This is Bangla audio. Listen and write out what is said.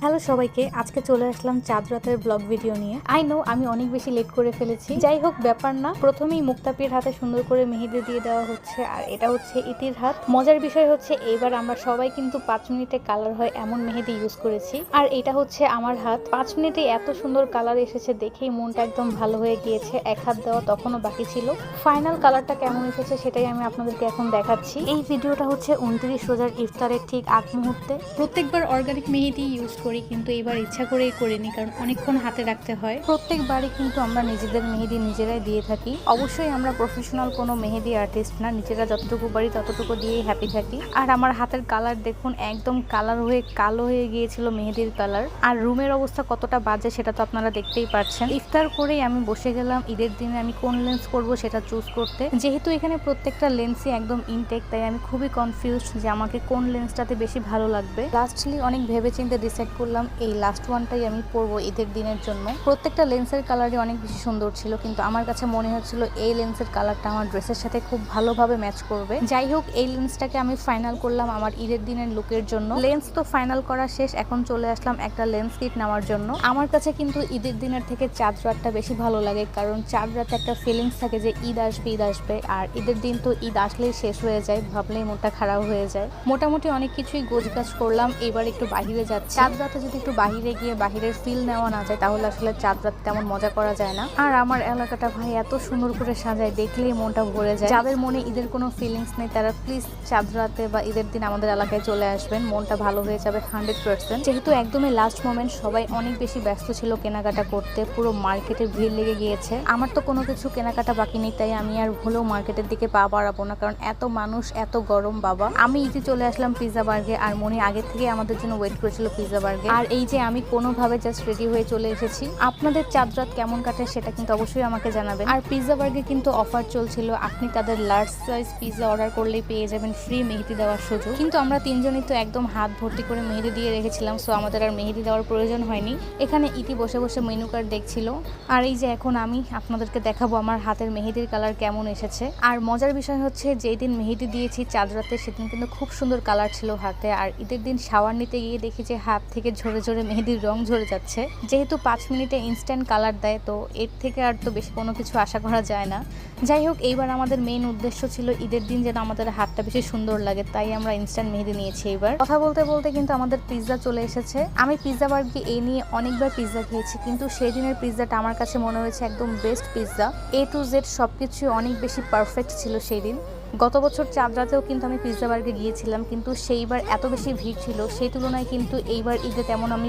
হ্যালো সবাইকে, আজকে চলে আসলাম চাঁদ রাতের ব্লগ ভিডিও নিয়ে। আই নো আমি অনেক বেশি লেট করে ফেলেছি, যাই হোক ব্যাপার না। প্রথমেই মুক্তাপির হাতে সুন্দর করে মেহেদি দিয়ে দেওয়া হচ্ছে, আর এটা হচ্ছে ইতির হাত। মজার বিষয় হচ্ছে এইবার আমরা সবাই কিন্তু 5 মিনিটে কালার হয় এমন মেহেদি ইউজ করেছি, আর এটা হচ্ছে আমার হাত। 5 মিনিটে এত সুন্দর কালার এসেছে দেখেই মনটা একদম ভালো হয়ে গিয়েছে। এক হাত দেওয়া তখনও বাকি ছিল। ফাইনাল কালারটা কেমন এসেছে সেটাই আমি আপনাদেরকে এখন দেখাচ্ছি। এই ভিডিওটা হচ্ছে 29 রোজার ইফতারের ঠিক আগ মুহূর্তে। প্রত্যেকবার অর্গানিক মেহেদি ইউজ করি, কিন্তু এবার ইচ্ছা করেই করিনি, কারণ অনেকক্ষণ হাতে রাখতে হয়। প্রত্যেকবারই কিন্তু আমরা নিজেদের মেহেদি নিজেরাই দিয়ে থাকি। অবশ্যই আমরা প্রফেশনাল কোনো মেহেদি আর্টিস্ট না, নিজেরা যতটুকু পারি ততটুকু দিয়েই হ্যাপি থাকি। আর আমার হাতের কালার দেখুন, একদম কালার হয়ে কালো হয়ে গিয়েছিল মেহেদির কালার। আর রুমের অবস্থা কতটা বাজে সেটা তো আপনারা দেখতেই পাচ্ছেন। ইফতার করেই আমি বসে গেলাম ঈদের দিনে আমি কোন লেন্স করব সেটা চুজ করতে। যেহেতু এখানে প্রত্যেকটা লেন্সই একদম ইনটেক, তাই আমি খুবই কনফিউজড যে আমাকে কোন লেন্সটাতে বেশি ভালো লাগবে। লাস্টলি অনেক ভেবেচিন্তে ডিসাইড করলাম এই লাস্ট ওয়ানটাই আমি পরবো ঈদের দিনের জন্য। প্রত্যেকটা লেন্সের কালারই অনেক বেশি সুন্দর ছিল, কিন্তু আমার কাছে মনে হচ্ছিল এই লেন্সের কালারটা আমার ড্রেসের সাথে খুব ভালোভাবে ম্যাচ করবে। যাই হোক, এই লেন্সটাকে আমি ফাইনাল করলাম আমার ঈদের দিনের লুকের জন্য। লেন্স তো ফাইনাল করা শেষ, এখন চলে আসলাম একটা লেন্স কিট নেওয়ার জন্য। আমার কাছে কিন্তু ঈদের দিনের থেকে চাঁদ রাতটা বেশি ভালো লাগে, কারণ চাঁদ রাতে একটা ফিলিংস থাকে যে ঈদ আসবে, আর ঈদের দিন তো ঈদ আসলেই শেষ হয়ে যায়, ভাবলেই মনটা খারাপ হয়ে যায়। মোটামুটি অনেক কিছুই গোছগাছ করলাম, এবার একটু বাহিরে যাচ্ছি। চাঁদ রাতে যদি একটু বাহিরে গিয়ে বাহিরের ফিল নেওয়া না যায় তাহলে আসলে চাঁদ রাত তেমন মজা করা যায় না। আর আমার এলাকাটা ভাই এত সুন্দর করে সাজায়, দেখলেই মনটা ভরে যায়। যাদের মনে ঈদের কোনো ফিলিংস নেই তারা প্লিজ চাঁদ রাতে বা ঈদের দিন আমাদের এলাকায় চলে আসবেন, মনটা ভালো হয়ে যাবে 100%। যেহেতু একদমই লাস্ট মোমেন্ট, সবাই অনেক বেশি ব্যস্ত ছিল কেনাকাটা করতে, পুরো মার্কেটে ভিড় লেগে গিয়েছে। আমার তো কোনো কিছু কেনাকাটা বাকি নেই, তাই আমি আর ভুলেও মার্কেটের দিকে পা বাড়াবো না, কারণ এত মানুষ, এত গরম বাবা। আমি ইতি চলে আসলাম পিৎজা বার্গে, আর মনে আগে থেকে আমাদের জন্য ওয়েট করেছিল পিৎজা বার্গে। আর এই যে আমি কোনোভাবে জাস্ট রেডি হয়ে চলে এসেছি। আপনাদের চাঁদ রাত কেমন কাটে সেটা কিন্তু অবশ্যই আমাকে জানাবেন। আর পিৎজা বার্গে কিন্তু অফার চলছিল, আপনি তাদের লার্জ সাইজ পিৎজা অর্ডার করলেই পেয়ে যাবেন ফ্রি মেহেদি দেওয়ার সুযোগ। কিন্তু আমরা তিনজনই তো একদম হাত ভর্তি করে মেহেদি দিয়ে রেখেছিলাম, সো আমাদের আর মেহেদি দেওয়ার প্রয়োজন হয়নি। এখানে ইতি বসে বসে মেনু কার্ড দেখছিল, আর এই যে এখন আমি আপনাদেরকে দেখাবো আমার হাতের মেহেদির কালার কেমন এসেছে। আর মজার বিষয় হচ্ছে যেই দিন মেহেদি দিয়েছি চাঁদ রাতে, সেদিন কিন্তু খুব সুন্দর কালার ছিল হাতে। আর ঈদের দিন শাওয়ার নিতে গিয়ে দেখি যে হাত থেকে ঝরে ঝরে মেহেদির রং ঝরে যাচ্ছে। যেহেতু 5 মিনিটে ইনস্ট্যান্ট কালার দেয়, তো এর থেকে আর তো বেশি কোনো কিছু আশা করা যায় না। যাই হোক, এইবার আমাদের মেইন উদ্দেশ্য ছিল ঈদের দিন যেন আমাদের হাতটা বেশি সুন্দর লাগে, তাই আমরা ইনস্ট্যান্ট মেহেদি নিয়েছি। এবার কথা বলতে বলতে কিন্তু আমাদের পিৎজা চলে এসেছে। আমি পিৎজা বার্গে এই নিয়ে অনেকবার পিৎজা খেয়েছি, কিন্তু সেই দিনের পিৎজাটা আমার কাছে মনে হয়েছে একদম best pizza. A to Z সবকিছু অনেক বেশি পারফেক্ট ছিল সেই দিন। গত বছর চাঁদ রাতেও কিন্তু আমি পিৎজা বার্গে গিয়েছিলাম, কিন্তু সেইবার এত বেশি ভিড় ছিল, সেই তুলনায় কিন্তু এইবার ঈদে তেমন আমি